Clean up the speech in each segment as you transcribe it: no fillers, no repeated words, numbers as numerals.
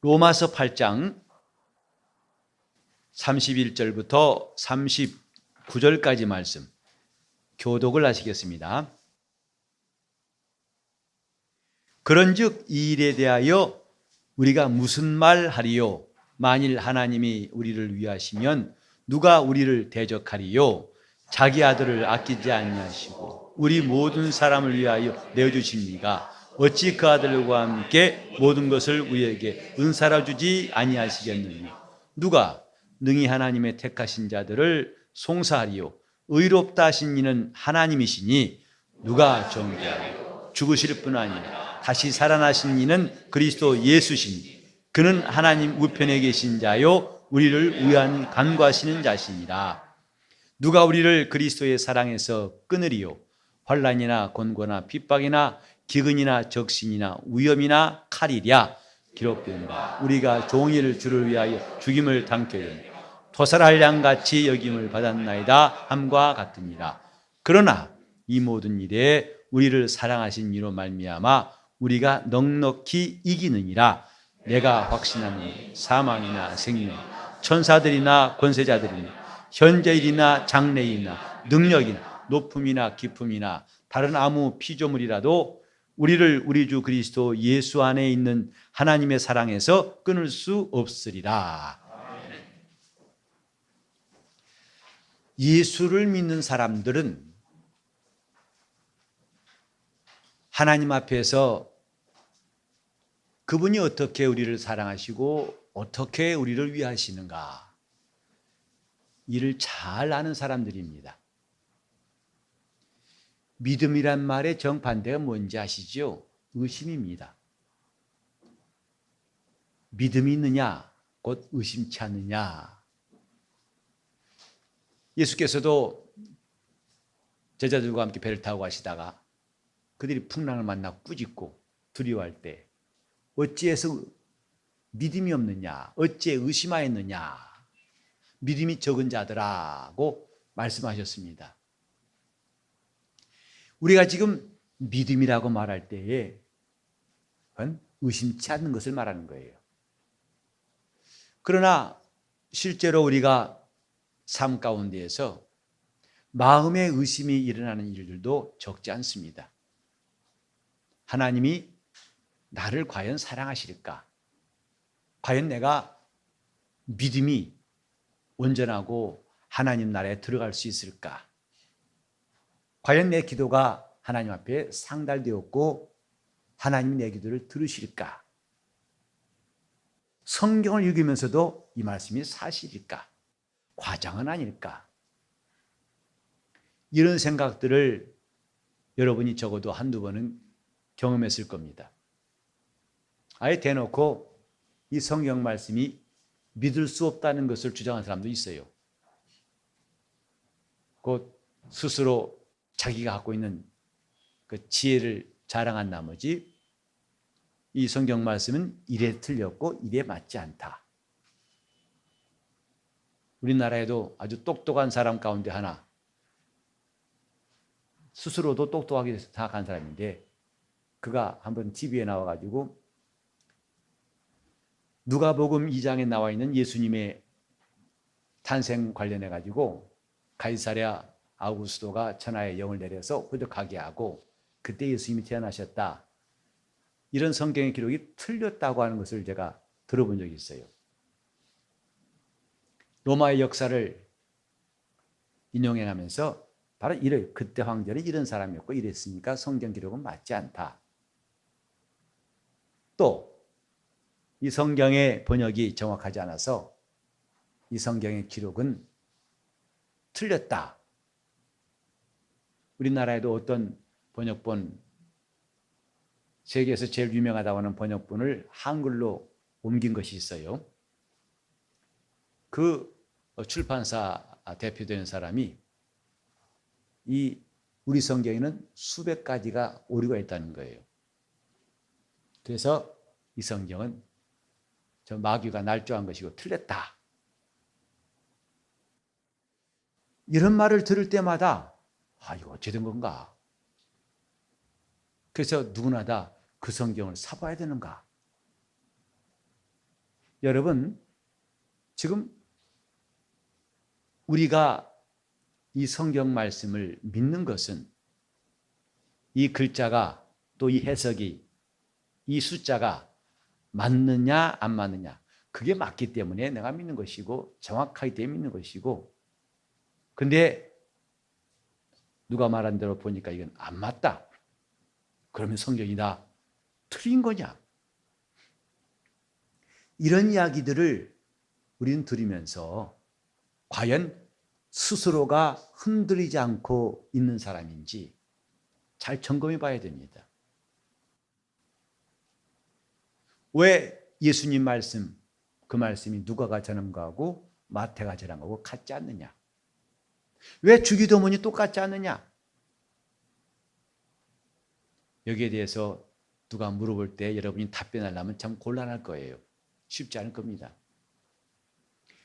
로마서 8장 31절부터 39절까지 말씀 교독을 하시겠습니다. 그런즉 이 일에 대하여 우리가 무슨 말 하리요? 만일 하나님이 우리를 위하시면 누가 우리를 대적하리요? 자기 아들을 아끼지 아니하시고 우리 모든 사람을 위하여 내어주십니까? 어찌 그 아들과 함께 모든 것을 우리에게 은사로 주지 아니하시겠느냐? 누가 능히 하나님의 택하신 자들을 송사하리요? 의롭다 하신 이는 하나님이시니 누가 정죄하리요? 죽으실 뿐 아니라 다시 살아나신 이는 그리스도 예수시니 그는 하나님 우편에 계신 자요 우리를 위한 간구하시는 자시니라. 누가 우리를 그리스도의 사랑에서 끊으리요? 환난이나 곤고나 핍박이나 기근이나 적신이나 위험이나 칼이랴. 기록된다. 우리가 종일 주를 위하여 죽임을 당케 토살할 양같이 여김을 받았나이다 함과 같으니라. 그러나 이 모든 일에 우리를 사랑하신 이로 말미암아 우리가 넉넉히 이기느니라. 내가 확신하는 사망이나 생명, 천사들이나 권세자들이나 현재일이나 장래일이나 능력이나 높음이나 깊음이나 다른 아무 피조물이라도 우리를 우리 주 그리스도 예수 안에 있는 하나님의 사랑에서 끊을 수 없으리라. 예수를 믿는 사람들은 하나님 앞에서 그분이 어떻게 우리를 사랑하시고 어떻게 우리를 위하시는가 이를 잘 아는 사람들입니다. 믿음이란 말의 정반대가 뭔지 아시죠? 의심입니다. 믿음이 있느냐 곧 의심치 않느냐. 예수께서도 제자들과 함께 배를 타고 가시다가 그들이 풍랑을 만나 꾸짖고 두려워할 때 어찌해서 믿음이 없느냐, 어찌해 의심하였느냐, 믿음이 적은 자들아고 말씀하셨습니다. 우리가 지금 믿음이라고 말할 때에 의심치 않는 것을 말하는 거예요. 그러나 실제로 우리가 삶 가운데에서 마음의 의심이 일어나는 일들도 적지 않습니다. 하나님이 나를 과연 사랑하실까? 과연 내가 믿음이 온전하고 하나님 나라에 들어갈 수 있을까? 과연 내 기도가 하나님 앞에 상달되었고 하나님이 내 기도를 들으실까? 성경을 읽으면서도 이 말씀이 사실일까? 과장은 아닐까? 이런 생각들을 여러분이 적어도 한두 번은 경험했을 겁니다. 아예 대놓고 이 성경 말씀이 믿을 수 없다는 것을 주장하는 사람도 있어요. 곧 스스로 자기가 갖고 있는 그 지혜를 자랑한 나머지 이 성경 말씀은 이래 틀렸고 이래 맞지 않다. 우리나라에도 아주 똑똑한 사람 가운데 하나, 스스로도 똑똑하게 생각한 사람인데 그가 한번 TV에 나와가지고 누가복음 2장에 나와 있는 예수님의 탄생 관련해가지고 가이사랴 아우구스도가 천하의 영을 내려서 호적하게 하고 그때 예수님이 태어나셨다. 이런 성경의 기록이 틀렸다고 하는 것을 제가 들어본 적이 있어요. 로마의 역사를 인용해가면서 바로 이래 그때 황제는 이런 사람이었고 이랬으니까 성경 기록은 맞지 않다. 또 이 성경의 번역이 정확하지 않아서 이 성경의 기록은 틀렸다. 우리나라에도 어떤 번역본, 세계에서 제일 유명하다고 하는 번역본을 한글로 옮긴 것이 있어요. 그 출판사 대표되는 사람이 이 우리 성경에는 수백 가지가 오류가 있다는 거예요. 그래서 이 성경은 저 마귀가 날조한 것이고 틀렸다. 이런 말을 들을 때마다 이거 어찌 된 건가? 그래서 누구나 다 그 성경을 사봐야 되는가? 여러분, 지금 우리가 이 성경 말씀을 믿는 것은 이 글자가 또 이 해석이 이 숫자가 맞느냐 안 맞느냐, 그게 맞기 때문에 내가 믿는 것이고 정확하기 때문에 믿는 것이고, 근데 누가 말한 대로 보니까 이건 안 맞다, 그러면 성경이 다 틀린 거냐? 이런 이야기들을 우리는 들으면서 과연 스스로가 흔들리지 않고 있는 사람인지 잘 점검해 봐야 됩니다. 왜 예수님 말씀, 그 말씀이 누가가 전한 거하고 마태가 전한 거하고 같지 않느냐? 왜 주기도문이 똑같지 않느냐? 여기에 대해서 누가 물어볼 때 여러분이 답변하려면 참 곤란할 거예요. 쉽지 않을 겁니다.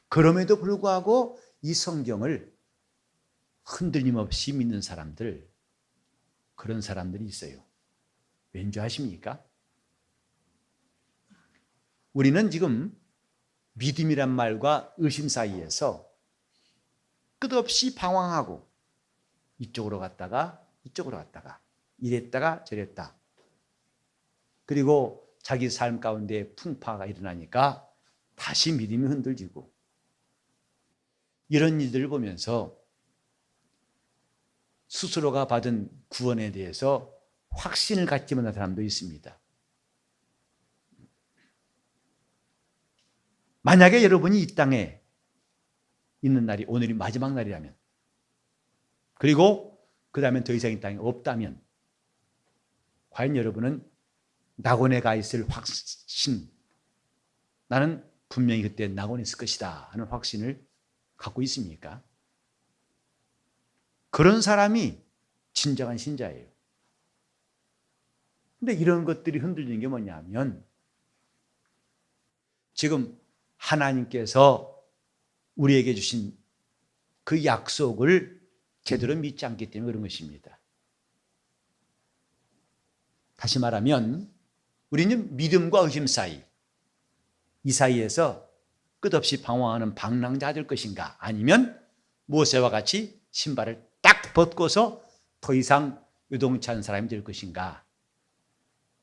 그럼에도 불구하고 이 성경을 흔들림 없이 믿는 사람들, 그런 사람들이 있어요. 왠지 아십니까? 우리는 지금 믿음이란 말과 의심 사이에서 끝없이 방황하고 이쪽으로 갔다가 이쪽으로 갔다가 이랬다가 저랬다. 그리고 자기 삶 가운데 풍파가 일어나니까 다시 믿음이 흔들리고, 이런 일들을 보면서 스스로가 받은 구원에 대해서 확신을 갖지 못한 사람도 있습니다. 만약에 여러분이 이 땅에 있는 날이 오늘이 마지막 날이라면, 그리고 그 다음엔 더 이상 이 땅에 없다면, 과연 여러분은 낙원에 가 있을 확신, 나는 분명히 그때 낙원에 있을 것이다 하는 확신을 갖고 있습니까? 그런 사람이 진정한 신자예요. 근데 이런 것들이 흔들리는 게 뭐냐면, 지금 하나님께서 우리에게 주신 그 약속을 제대로 믿지 않기 때문에 그런 것입니다. 다시 말하면 우리는 믿음과 의심 사이, 이 사이에서 끝없이 방황하는 방랑자 될 것인가, 아니면 모세와 같이 신발을 딱 벗고서 더 이상 요동치 않은 사람이 될 것인가,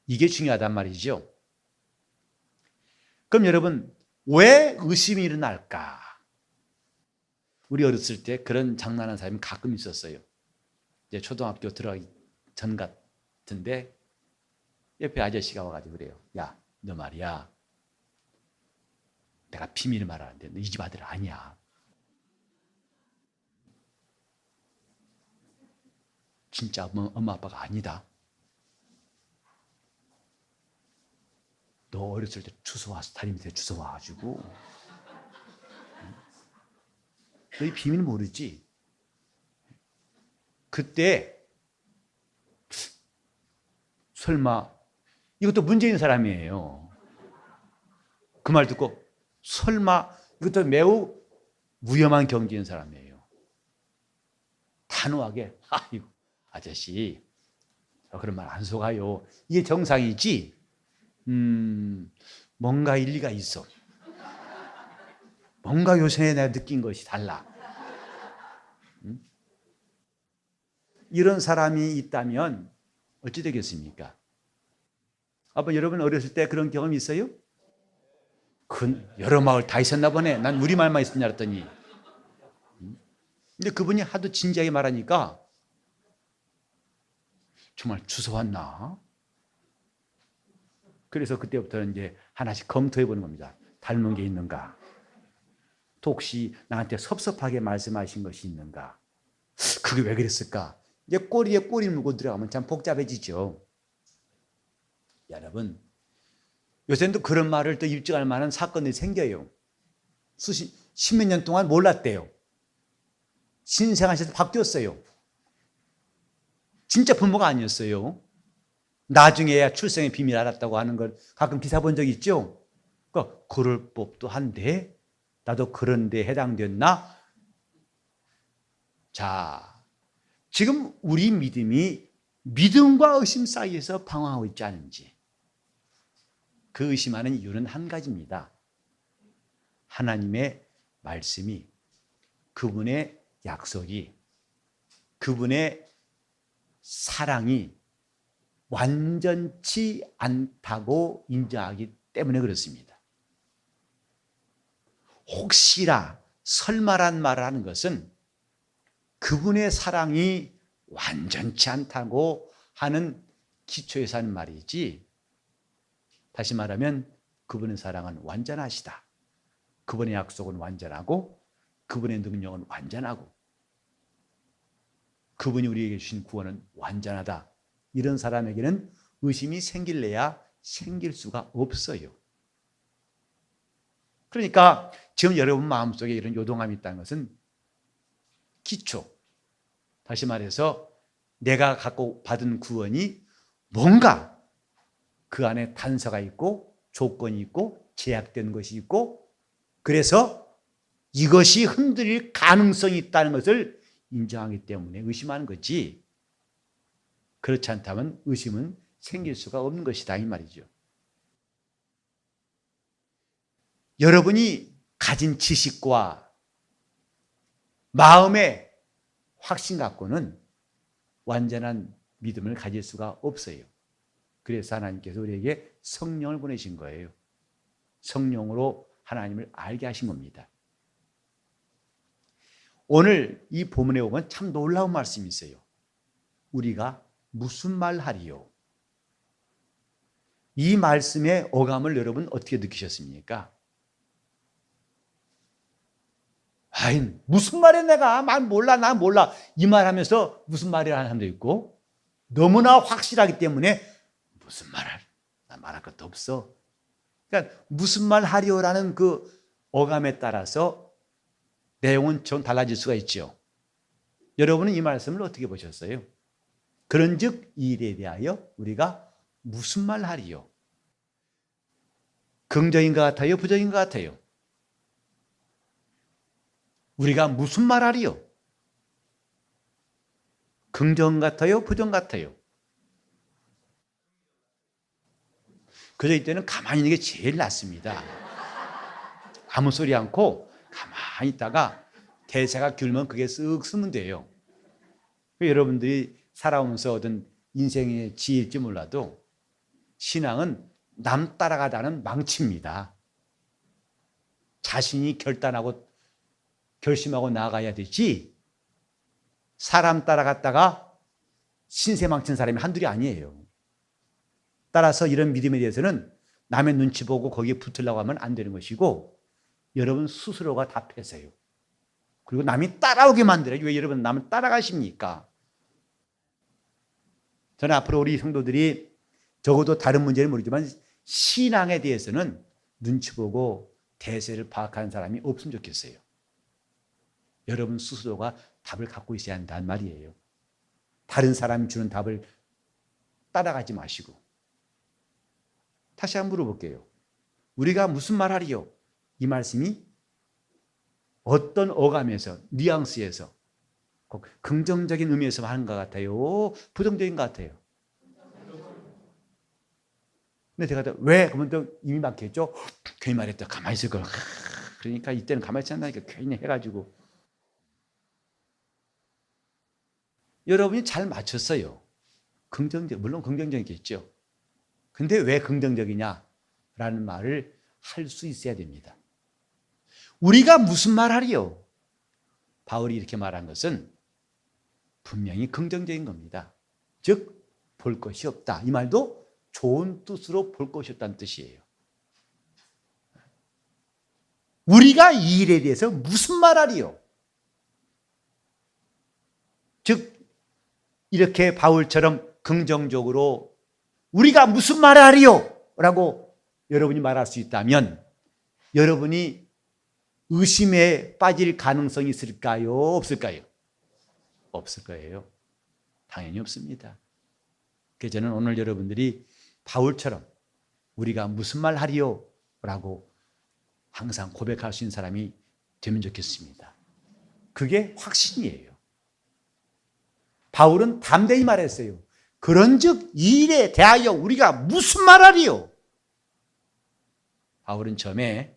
이게 중요하단 말이죠. 그럼 여러분, 왜 의심이 일어날까? 우리 어렸을 때 그런 장난하는 사람이 가끔 있었어요. 이제 초등학교 들어가기 전 같은데 옆에 아저씨가 와가지고 그래요. 야, 너 말이야, 내가 비밀을 말하는데 너 이 집 아들 아니야. 진짜 엄마 아빠가 아니다. 너 어렸을 때 주워와서 다리 밑에 주워와가지고 너희 비밀 모르지? 그때 설마, 이것도 문제 있는 사람이에요. 그 말 듣고 설마, 이것도 매우 위험한 경지인 사람이에요. 단호하게, 아이고 아저씨, 그런 말 안 속아요. 이게 정상이지? 뭔가 일리가 있어. 뭔가 요새 내가 느낀 것이 달라. 이런 사람이 있다면 어찌 되겠습니까? 아빠, 여러분 어렸을 때 그런 경험 있어요? 여러 마을 다 있었나 보네. 난 우리 말만 있었냐 그랬더니. 근데 그분이 하도 진지하게 말하니까 정말 주워왔나? 그래서 그때부터는 이제 하나씩 검토해 보는 겁니다. 닮은 게 있는가? 또 혹시 나한테 섭섭하게 말씀하신 것이 있는가? 그게 왜 그랬을까? 이제 꼬리에 꼬리 물고 들어가면 참 복잡해지죠. 여러분, 요새는 또 그런 말을 또 입증할 만한 사건이 생겨요. 십몇 년 동안 몰랐대요. 신생아시에서 바뀌었어요. 진짜 부모가 아니었어요. 나중에야 출생의 비밀 알았다고 하는 걸 가끔 기사 본 적 있죠? 그러니까 그럴 법도 한데 나도 그런 데 해당됐나? 자, 지금 우리 믿음이 믿음과 의심 사이에서 방황하고 있지 않은지, 그 의심하는 이유는 한 가지입니다. 하나님의 말씀이, 그분의 약속이, 그분의 사랑이 완전치 않다고 인정하기 때문에 그렇습니다. 혹시라 설마란 말을 하는 것은 그분의 사랑이 완전치 않다고 하는 기초에서 하는 말이지, 다시 말하면 그분의 사랑은 완전하시다, 그분의 약속은 완전하고 그분의 능력은 완전하고 그분이 우리에게 주신 구원은 완전하다, 이런 사람에게는 의심이 생길래야 생길 수가 없어요. 그러니까 지금 여러분 마음속에 이런 요동함이 있다는 것은 기초, 다시 말해서 내가 갖고 받은 구원이 뭔가 그 안에 단서가 있고 조건이 있고 제약된 것이 있고, 그래서 이것이 흔들릴 가능성이 있다는 것을 인정하기 때문에 의심하는 거지, 그렇지 않다면 의심은 생길 수가 없는 것이다, 이 말이죠. 여러분이 가진 지식과 마음의 확신 갖고는 완전한 믿음을 가질 수가 없어요. 그래서 하나님께서 우리에게 성령을 보내신 거예요. 성령으로 하나님을 알게 하신 겁니다. 오늘 이 본문에 보면 참 놀라운 말씀이 있어요. 우리가 무슨 말 하리요? 이 말씀의 어감을 여러분 어떻게 느끼셨습니까? 아이, 무슨 말이야 내가? 말 몰라, 나 몰라. 이 말 하면서 무슨 말이라 하는 사람도 있고, 너무나 확실하기 때문에 무슨 말을, 나 말할 것도 없어. 그러니까 무슨 말 하리오라는 그 어감에 따라서 내용은 좀 달라질 수가 있죠. 여러분은 이 말씀을 어떻게 보셨어요? 그런즉 이 일에 대하여 우리가 무슨 말 하리요? 긍정인 것 같아요? 부정인 것 같아요? 우리가 무슨 말 하리요? 긍정 같아요? 부정 같아요? 그저 이때는 가만히 있는 게 제일 낫습니다. 아무 소리 않고 가만히 있다가 대사가 길면 그게 쓱 쓰면 돼요. 여러분들이 살아오면서 얻은 인생의 지혜일지 몰라도 신앙은 남 따라가다는 망치입니다. 자신이 결단하고 결심하고 나아가야 되지, 사람 따라갔다가 신세 망친 사람이 한둘이 아니에요. 따라서 이런 믿음에 대해서는 남의 눈치 보고 거기에 붙으려고 하면 안 되는 것이고, 여러분 스스로가 다 패세요. 그리고 남이 따라오게 만들어요. 왜 여러분 남을 따라가십니까? 저는 앞으로 우리 성도들이 적어도 다른 문제는 모르지만 신앙에 대해서는 눈치 보고 대세를 파악하는 사람이 없으면 좋겠어요. 여러분 스스로가 답을 갖고 있어야 한다는 말이에요. 다른 사람이 주는 답을 따라가지 마시고. 다시 한번 물어볼게요. 우리가 무슨 말 하리요? 이 말씀이 어떤 어감에서, 뉘앙스에서, 긍정적인 의미에서 하는 것 같아요? 부정적인 것 같아요? 근데 제가 왜? 그러면 또 이미 막혔죠? 괜히 말했다. 가만히 있을 걸. 그러니까 이때는 가만히 있지 않나니까 괜히 해가지고. 여러분이 잘 맞췄어요. 물론 긍정적이겠죠. 근데 왜 긍정적이냐라는 말을 할 수 있어야 됩니다. 우리가 무슨 말 하리요? 바울이 이렇게 말한 것은 분명히 긍정적인 겁니다. 즉, 볼 것이 없다. 이 말도 좋은 뜻으로 볼 것이 없다는 뜻이에요. 우리가 이 일에 대해서 무슨 말 하리요? 즉, 이렇게 바울처럼 긍정적으로 우리가 무슨 말을 하리요? 라고 여러분이 말할 수 있다면 여러분이 의심에 빠질 가능성이 있을까요? 없을까요? 없을 거예요. 당연히 없습니다. 그래서 저는 오늘 여러분들이 바울처럼 우리가 무슨 말 하리요? 라고 항상 고백할 수 있는 사람이 되면 좋겠습니다. 그게 확신이에요. 바울은 담대히 말했어요. 그런즉 이 일에 대하여 우리가 무슨 말 하리요? 바울은 처음에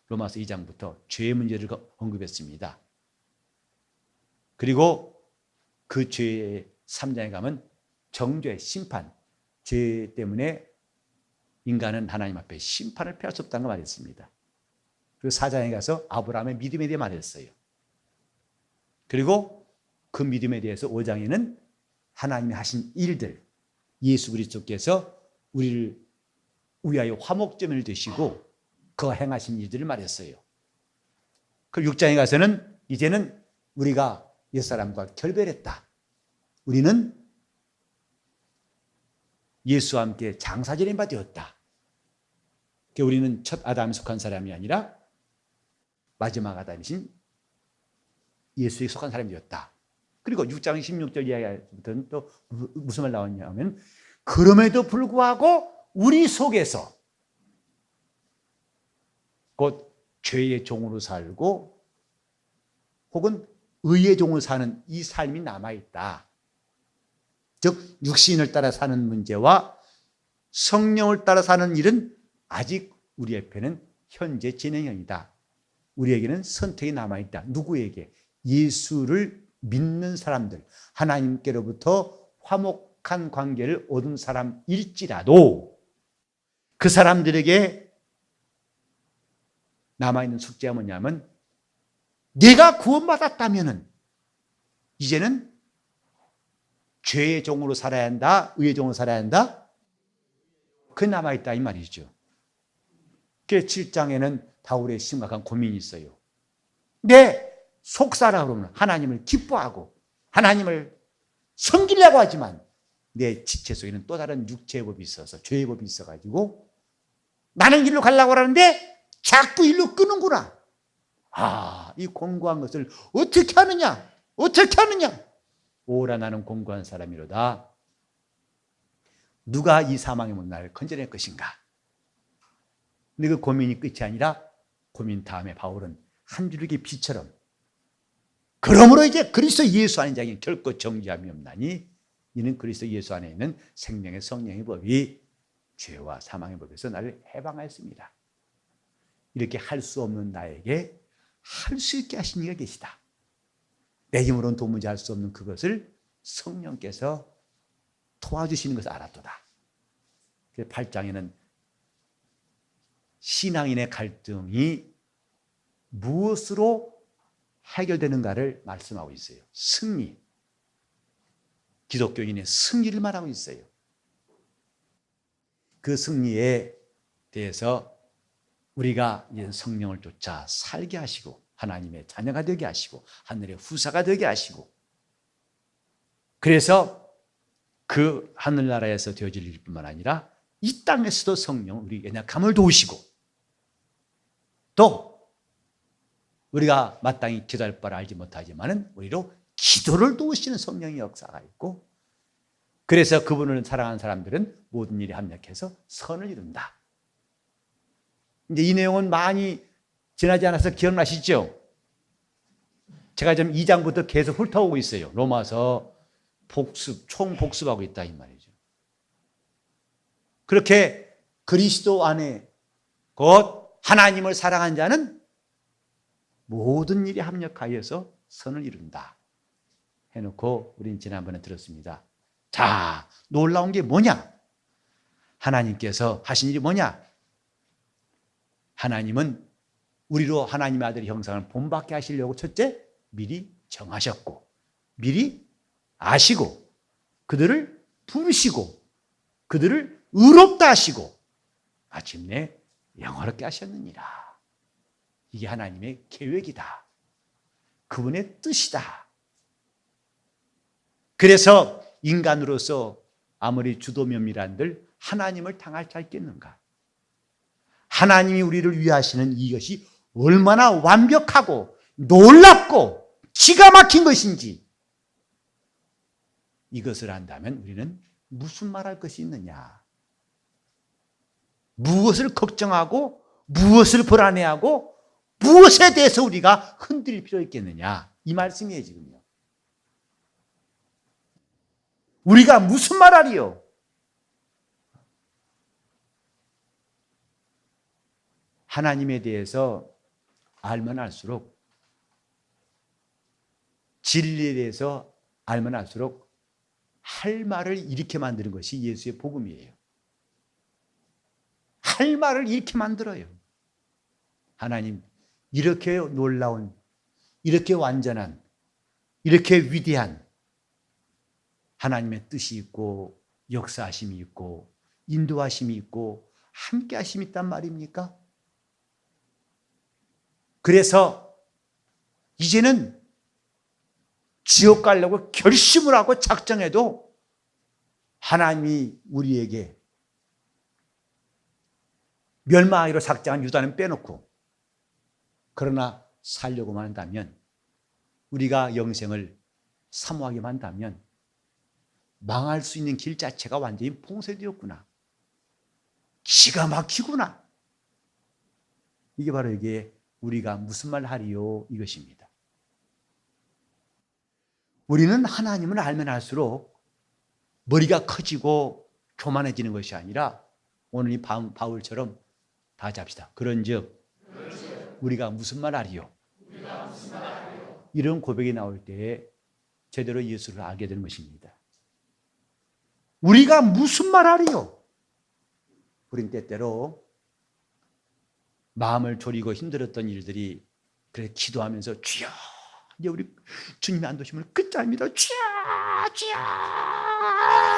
로마서 2장부터 죄의 문제를 언급했습니다. 그리고 그 죄의 3장에 가면 정죄, 심판, 죄 때문에 인간은 하나님 앞에 심판을 피할 수 없다는 걸 말했습니다. 그리고 4장에 가서 아브라함의 믿음에 대해 말했어요. 그리고 그 믿음에 대해서 5장에는 하나님이 하신 일들, 예수 그리스도께서 우리를 위하여 화목제물을 드시고 그가 행하신 일들을 말했어요. 그 6장에 가서는 이제는 우리가 옛사람과 결별했다. 우리는 예수와 함께 장사지낸 바 되었다. 우리는 첫 아담에 속한 사람이 아니라 마지막 아담이신 예수에 속한 사람이 되었다. 그리고 6장 16절 이하부터는 또 무슨 말 나왔냐면 그럼에도 불구하고 우리 속에서 곧 죄의 종으로 살고 혹은 의의 종으로 사는 이 삶이 남아있다. 즉 육신을 따라 사는 문제와 성령을 따라 사는 일은 아직 우리 옆에는 현재 진행형이다. 우리에게는 선택이 남아있다. 누구에게? 예수를 믿는 사람들, 하나님께로부터 화목한 관계를 얻은 사람일지라도 그 사람들에게 남아있는 숙제가 뭐냐면 내가 구원받았다면 이제는 죄의 종으로 살아야 한다, 의의 종으로 살아야 한다. 그 남아있다 이 말이죠. 그 7장에는 바울의 심각한 고민이 있어요. 내 속사라 그러면 하나님을 기뻐하고 하나님을 섬기려고 하지만 내 지체 속에는 또 다른 육체의 법이 있어서 죄의 법이 있어가지고 나는 길로 가려고 하는데 자꾸 일로 끄는구나. 이 공고한 것을 어떻게 하느냐? 어떻게 하느냐? 오라 나는 공고한 사람이로다. 누가 이 사망의 문 나를 건져낼 것인가? 근데 그 고민이 끝이 아니라 고민 다음에 바울은 한 줄기 빛처럼 그러므로 이제 그리스도 예수 안에 자기는 결코 정죄함이 없나니 이는 그리스도 예수 안에 있는 생명의 성령의 법이 죄와 사망의 법에서 나를 해방하였습니다. 이렇게 할 수 없는 나에게 할 수 있게 하신 이가 계시다. 내 힘으로는 도무지 할 수 없는 그것을 성령께서 도와주시는 것을 알았도다. 8장에는 신앙인의 갈등이 무엇으로 해결되는가를 말씀하고 있어요. 승리. 기독교인의 승리를 말하고 있어요. 그 승리에 대해서 우리가 이제 성령을 쫓아 살게 하시고 하나님의 자녀가 되게 하시고 하늘의 후사가 되게 하시고 그래서 그 하늘나라에서 되어질 일뿐만 아니라 이 땅에서도 성령 우리 연약함을 도우시고 또 우리가 마땅히 기도할 바를 알지 못하지만은 우리로 기도를 도우시는 성령의 역사가 있고 그래서 그분을 사랑하는 사람들은 모든 일에 합력해서 선을 이룬다. 이제 이 내용은 많이 지나지 않아서 기억나시죠? 제가 지금 2장부터 계속 훑어오고 있어요. 로마서 복습, 총복습하고 있다 이 말이죠. 그렇게 그리스도 안에 곧 하나님을 사랑한 자는 모든 일에 합력하여서 선을 이룬다 해놓고 우리는 지난번에 들었습니다. 자, 놀라운 게 뭐냐? 하나님께서 하신 일이 뭐냐? 하나님은 우리로 하나님의 아들의 형상을 본받게 하시려고 첫째 미리 정하셨고 미리 아시고 그들을 부르시고 그들을 의롭다 하시고 마침내 영화롭게 하셨느니라. 이게 하나님의 계획이다. 그분의 뜻이다. 그래서 인간으로서 아무리 주도면밀한들 하나님을 당할 자 있겠는가? 하나님이 우리를 위하시는 이것이 얼마나 완벽하고 놀랍고 기가 막힌 것인지 이것을 안다면 우리는 무슨 말할 것이 있느냐? 무엇을 걱정하고 무엇을 불안해하고 무엇에 대해서 우리가 흔들릴 필요 있겠느냐? 이 말씀이에요 지금요. 우리가 무슨 말하리요? 하나님에 대해서 알면 알수록, 진리에 대해서 알면 알수록 할 말을 잃게 만드는 것이 예수의 복음이에요. 할 말을 잃게 만들어요. 하나님, 이렇게 놀라운, 이렇게 완전한, 이렇게 위대한 하나님의 뜻이 있고 역사하심이 있고 인도하심이 있고 함께하심이 있단 말입니까? 그래서 이제는 지옥 가려고 결심을 하고 작정해도 하나님이 우리에게 멸망하기로 작정한 유다는 빼놓고, 그러나 살려고만 한다면, 우리가 영생을 사모하기만 한다면 망할 수 있는 길 자체가 완전히 봉쇄되었구나, 기가 막히구나. 이게 바로 이게 우리가 무슨 말 하리요 이것입니다. 우리는 하나님을 알면 알수록 머리가 커지고 교만해지는 것이 아니라 오늘 이 바울처럼 다 잡시다. 그런즉 우리가 무슨 말 하리요? 이런 고백이 나올 때에 제대로 예수를 알게 되는 것입니다. 우리가 무슨 말 하리요? 우린 때때로 마음을 졸이고 힘들었던 일들이, 그래 기도하면서 주여, 이제 우리 주님이 안 도시면 끝장입니다. 주여, 주여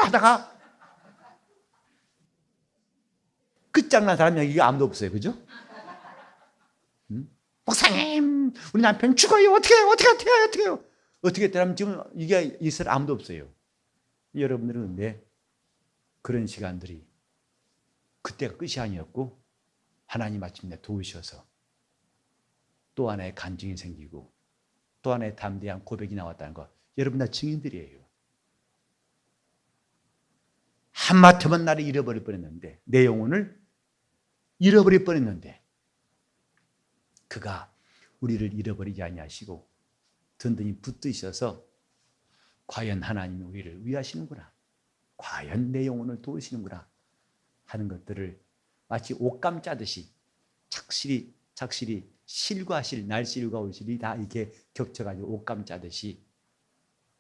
하다가 끝장난 사람이 여기 아무도 없어요. 그죠? 목사님, 우리 남편 죽어요. 어떻게 해요? 어떻게 했다면 지금 이게 있을 아무도 없어요. 여러분들은 근데 그런 시간들이 그때가 끝이 아니었고 하나님 마침내 도우셔서 또 하나의 간증이 생기고 또 하나의 담대한 고백이 나왔다는 것, 여러분 다 증인들이에요. 한마터면 나를 잃어버릴 뻔했는데, 내 영혼을 잃어버릴 뻔했는데 그가 우리를 잃어버리지 아니하시고 든든히 붙드셔서 과연 하나님이 우리를 위하시는구나, 과연 내 영혼을 도우시는구나 하는 것들을 마치 옷감 짜듯이 착실히 실과 실, 날실과 올실이 다 이렇게 겹쳐가지고 옷감 짜듯이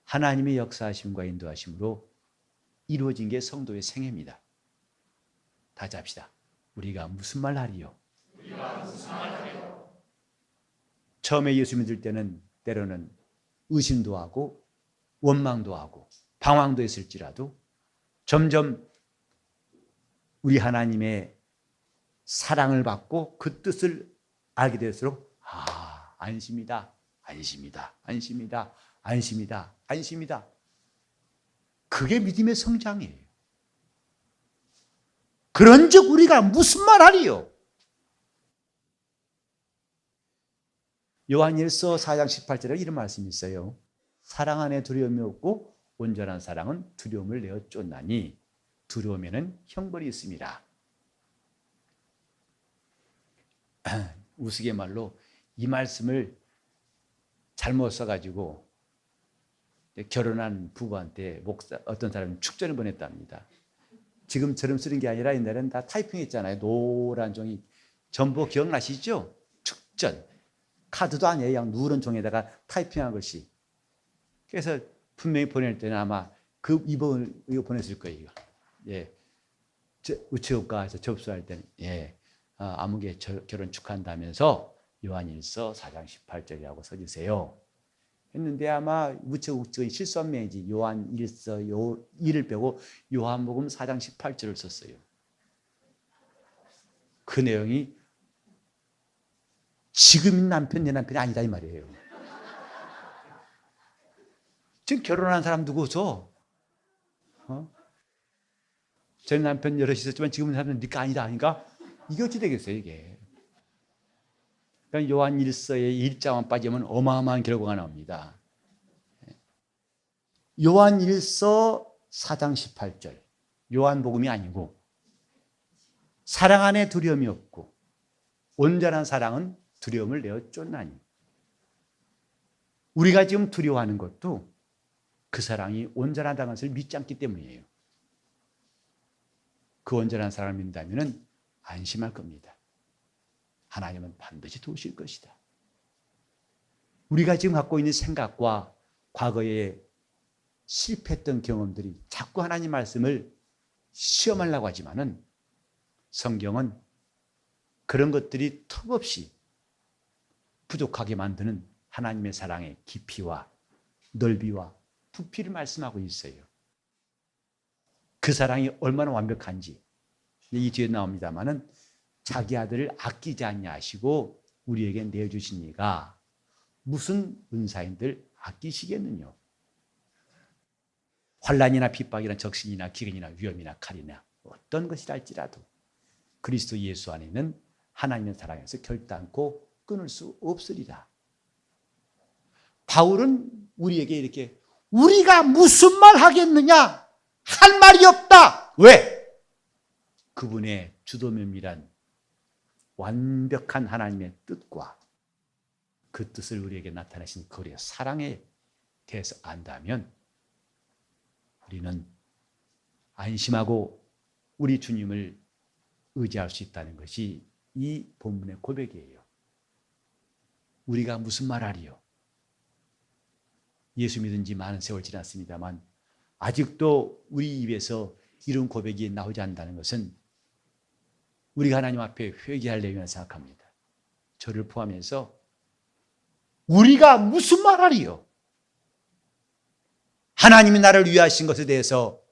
하나님의 역사하심과 인도하심으로 이루어진 게 성도의 생애입니다. 다 잡시다. 우리가 무슨 말 하리요? 처음에 예수 믿을 때는 때로는 의심도 하고 원망도 하고 방황도 했을지라도 점점 우리 하나님의 사랑을 받고 그 뜻을 알게 될수록 안심이다. 그게 믿음의 성장이에요. 그런즉 우리가 무슨 말 하리요? 요한일서 4장 18절에 이런 말씀이 있어요. 사랑 안에 두려움이 없고 온전한 사랑은 두려움을 내어 쫓나니 두려움에는 형벌이 있습니다. 우스갯말로 이 말씀을 잘못 써가지고 결혼한 부부한테 어떤 사람이 축전을 보냈답니다. 지금처럼 쓰는 게 아니라 옛날에는 다 타이핑했잖아요. 노란 종이. 전부 기억나시죠? 축전. 카드도 아니에요. 그냥 누런 종에다가 타이핑한 것이. 그래서 분명히 보낼 때는 아마 이거 보냈을 거예요. 이거. 예. 우체국가에서 접수할 때는 아무개 결혼 축하한다면서 요한일서 4장 18절이라고 써주세요. 했는데 아마 우체국의 실수한명이지 요한일서 2를 빼고 요한복음 4장 18절을 썼어요. 그 내용이 지금 남편 내 남편이 아니다 이 말이에요. 지금 결혼한 사람 누구죠? 제 남편 여럿이 있었지만 지금 사람은 네가 아니다 하니까 이게 어찌 되겠어요 이게. 그러니까 요한 1서의 1자만 빠지면 어마어마한 결과가 나옵니다. 요한 1서 4장 18절 요한복음이 아니고 사랑 안에 두려움이 없고 온전한 사랑은 두려움을 내어 쫓나니, 우리가 지금 두려워하는 것도 그 사랑이 온전하다는 것을 믿지 않기 때문이에요. 그 온전한 사랑을 믿는다면 안심할 겁니다. 하나님은 반드시 도우실 것이다. 우리가 지금 갖고 있는 생각과 과거에 실패했던 경험들이 자꾸 하나님 말씀을 시험하려고 하지만은 성경은 그런 것들이 턱없이 부족하게 만드는 하나님의 사랑의 깊이와 넓이와 부피를 말씀하고 있어요. 그 사랑이 얼마나 완벽한지 이 뒤에 나옵니다마는 자기 아들을 아끼지 않냐 하시고 우리에게 내어주신 이가 무슨 은사인들 아끼시겠느냐. 환난이나 핍박이나 적신이나 기근이나 위험이나 칼이나 어떤 것이랄지라도 그리스도 예수 안에 있는 하나님의 사랑에서 결단코 끊을 수 없으리라. 바울은 우리에게 이렇게 우리가 무슨 말 하겠느냐? 할 말이 없다. 왜? 그분의 주도면밀한 완벽한 하나님의 뜻과 그 뜻을 우리에게 나타내신 그의 사랑에 대해서 안다면 우리는 안심하고 우리 주님을 의지할 수 있다는 것이 이 본문의 고백이에요. 우리가 무슨 말하리요? 예수 믿은 지 많은 세월 지났습니다만 아직도 우리 입에서 이런 고백이 나오지 않는다는 것은 우리가 하나님 앞에 회개할 내용이라 생각합니다. 저를 포함해서 우리가 무슨 말하리요? 하나님이 나를 위하신 것에 대해서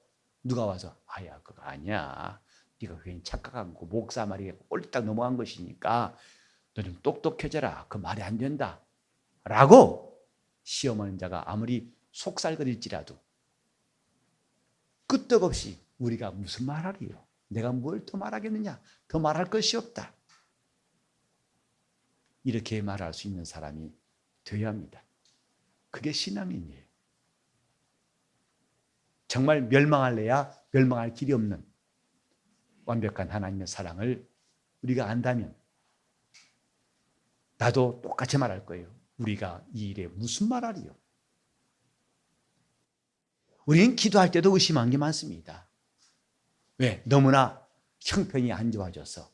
누가 와서 아야 그거 아니야. 네가 괜히 착각한 거 목사 말이 꼴딱 넘어간 것이니까 너 좀 똑똑해져라. 그 말이 안 된다. 라고 시험하는 자가 아무리 속살거릴지라도 끄떡없이 우리가 무슨 말하리요? 내가 뭘 더 말하겠느냐? 더 말할 것이 없다. 이렇게 말할 수 있는 사람이 되어야 합니다. 그게 신앙인이에요. 정말 멸망할래야 멸망할 길이 없는 완벽한 하나님의 사랑을 우리가 안다면 나도 똑같이 말할 거예요. 우리가 이 일에 무슨 말하리요? 우리는 기도할 때도 의심한 게 많습니다. 왜? 너무나 형편이 안 좋아져서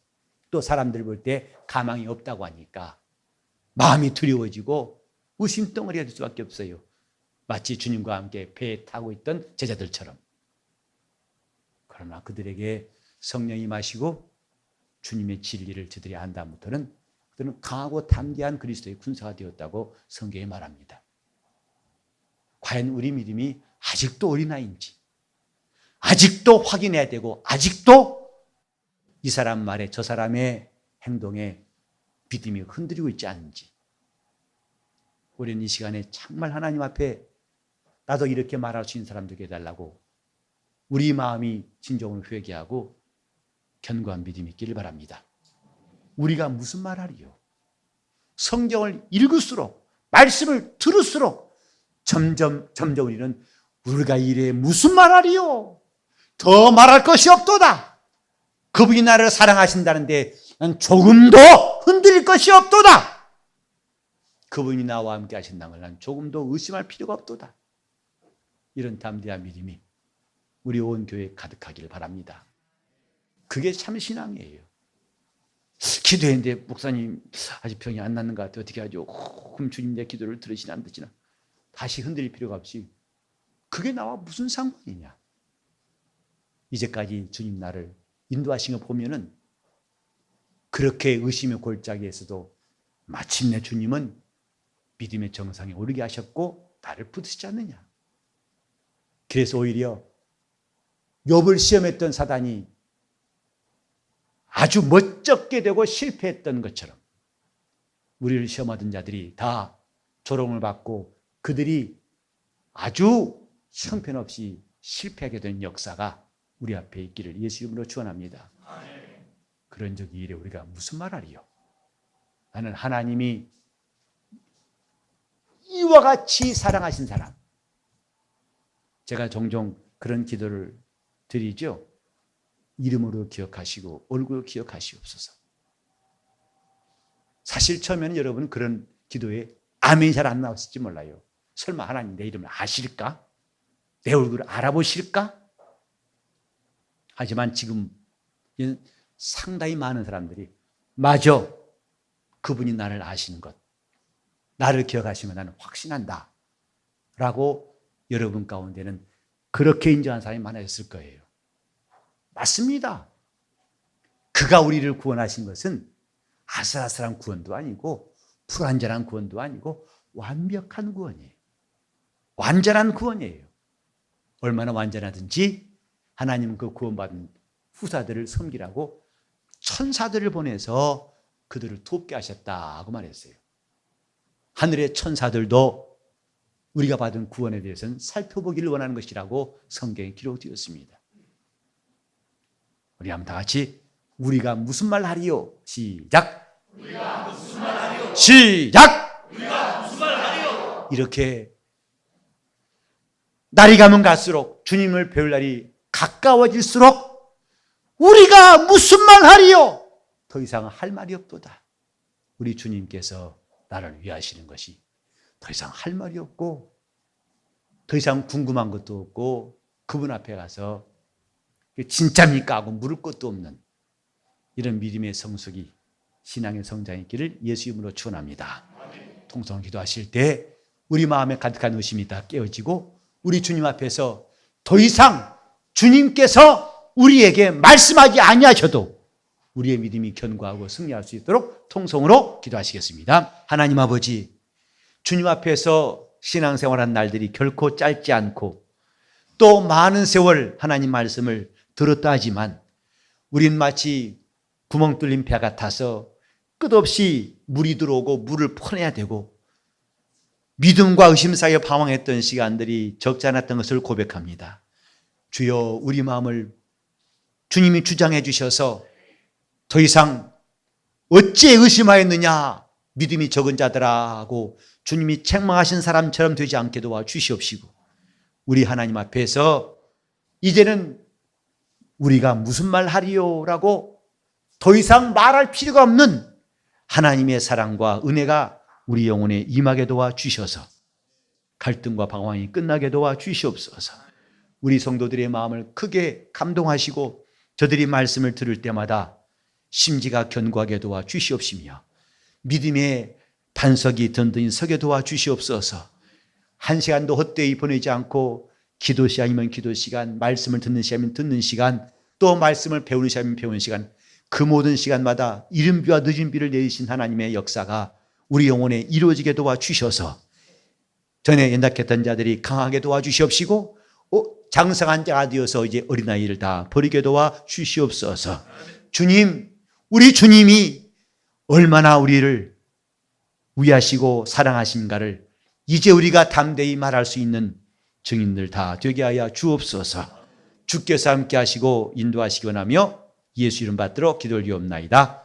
또 사람들 볼 때 가망이 없다고 하니까 마음이 두려워지고 의심덩어리가 될 수밖에 없어요. 마치 주님과 함께 배에 타고 있던 제자들처럼. 그러나 그들에게 성령이 임하시고 주님의 진리를 저들이 안 다음부터는 그들은 강하고 담대한 그리스도의 군사가 되었다고 성경이 말합니다. 과연 우리 믿음이 아직도 어린아이인지, 아직도 확인해야 되고, 아직도 이 사람 말에 저 사람의 행동에 믿음이 흔들리고 있지 않은지, 우리는 이 시간에 정말 하나님 앞에 나도 이렇게 말할 수 있는 사람 되게 해달라고 우리 마음이 진정으로 회개하고 견고한 믿음이 있기를 바랍니다. 우리가 무슨 말하리요? 성경을 읽을수록 말씀을 들을수록 점점 우리는 우리가 이래 무슨 말하리요? 더 말할 것이 없도다. 그분이 나를 사랑하신다는데 난 조금도 흔들릴 것이 없도다. 그분이 나와 함께 하신다는 걸 난 조금도 의심할 필요가 없도다. 이런 담대한 믿음이 우리 온 교회에 가득하기를 바랍니다. 그게 참 신앙이에요. 기도했는데 목사님 아직 병이 안 낫는 것 같아요. 어떻게 하죠? 그럼 주님 내 기도를 들으시나 안 듣시나? 다시 흔들릴 필요가 없이 그게 나와 무슨 상관이냐? 이제까지 주님 나를 인도하신 거 보면은 그렇게 의심의 골짜기에서도 마침내 주님은 믿음의 정상에 오르게 하셨고 나를 붙으시지 않느냐? 그래서 오히려 욥을 시험했던 사단이 아주 멋쩍게 되고 실패했던 것처럼 우리를 시험하던 자들이 다 조롱을 받고 그들이 아주 형편없이 실패하게 된 역사가 우리 앞에 있기를 예수 이름으로 축원합니다. 그런 적이 이래 우리가 무슨 말하리요? 나는 하나님이 이와 같이 사랑하신 사람, 제가 종종 그런 기도를 드리죠. 이름으로 기억하시고 얼굴로 기억하시옵소서. 사실 처음에는 여러분 그런 기도에 아멘이 잘 안 나왔을지 몰라요. 설마 하나님 내 이름을 아실까? 내 얼굴을 알아보실까? 하지만 지금 상당히 많은 사람들이 맞아, 그분이 나를 아시는 것, 나를 기억하시면 나는 확신한다 라고 여러분 가운데는 그렇게 인정한 사람이 많아졌을 거예요. 맞습니다. 그가 우리를 구원하신 것은 아슬아슬한 구원도 아니고 불완전한 구원도 아니고 완벽한 구원이에요. 완전한 구원이에요. 얼마나 완전하든지 하나님은 그 구원받은 후사들을 섬기라고 천사들을 보내서 그들을 돕게 하셨다고 말했어요. 하늘의 천사들도 우리가 받은 구원에 대해서는 살펴보기를 원하는 것이라고 성경에 기록되었습니다. 우리 한번 다 같이 우리가 무슨 말 하리요? 시작! 우리가 무슨 말 하리요? 시작! 우리가 무슨 말 하리요? 이렇게 날이 가면 갈수록 주님을 배울 날이 가까워질수록 우리가 무슨 말 하리요? 더 이상 할 말이 없도다. 우리 주님께서 나를 위하시는 것이 더 이상 할 말이 없고 더 이상 궁금한 것도 없고 그분 앞에 가서 진짜입니까 하고 물을 것도 없는 이런 믿음의 성숙이 신앙의 성장이 있기를 예수 이름으로 축원합니다. 통성 기도하실 때 우리 마음에 가득한 의심이 다 깨어지고 우리 주님 앞에서 더 이상 주님께서 우리에게 말씀하지 아니하셔도 우리의 믿음이 견고하고 승리할 수 있도록 통성으로 기도하시겠습니다. 하나님 아버지, 주님 앞에서 신앙생활한 날들이 결코 짧지 않고 또 많은 세월 하나님 말씀을 들었다 하지만 우린 마치 구멍 뚫린 배 같아서 끝없이 물이 들어오고 물을 퍼내야 되고 믿음과 의심 사이에 방황했던 시간들이 적지 않았던 것을 고백합니다. 주여, 우리 마음을 주님이 주장해 주셔서 더 이상 어찌 의심하였느냐 믿음이 적은 자들아 하고 주님이 책망하신 사람처럼 되지 않게 도와주시옵시고 우리 하나님 앞에서 이제는 우리가 무슨 말 하리요라고 더 이상 말할 필요가 없는 하나님의 사랑과 은혜가 우리 영혼에 임하게 도와주셔서 갈등과 방황이 끝나게 도와주시옵소서. 우리 성도들의 마음을 크게 감동하시고 저들이 말씀을 들을 때마다 심지가 견고하게 도와주시옵시며 믿음의 반석이 든든히 서게 도와주시옵소서. 한 시간도 헛되이 보내지 않고 기도 시간이면 기도 시간, 말씀을 듣는 시간이면 듣는 시간, 또 말씀을 배우는 시간이면 배우는 시간, 그 모든 시간마다 이른 비와 늦은 비를 내리신 하나님의 역사가 우리 영혼에 이루어지게 도와주셔서 전에 연약했던 자들이 강하게 도와주시옵시고 장성한 자가 되어서 이제 어린아이를 다 버리게 도와주시옵소서. 주님, 우리 주님이 얼마나 우리를 위하시고 사랑하신가를 이제 우리가 담대히 말할 수 있는 증인들 다 되게 하여 주옵소서. 주께서 함께 하시고 인도하시기 원하며 예수 이름 받들어 기도를 드리옵나이다.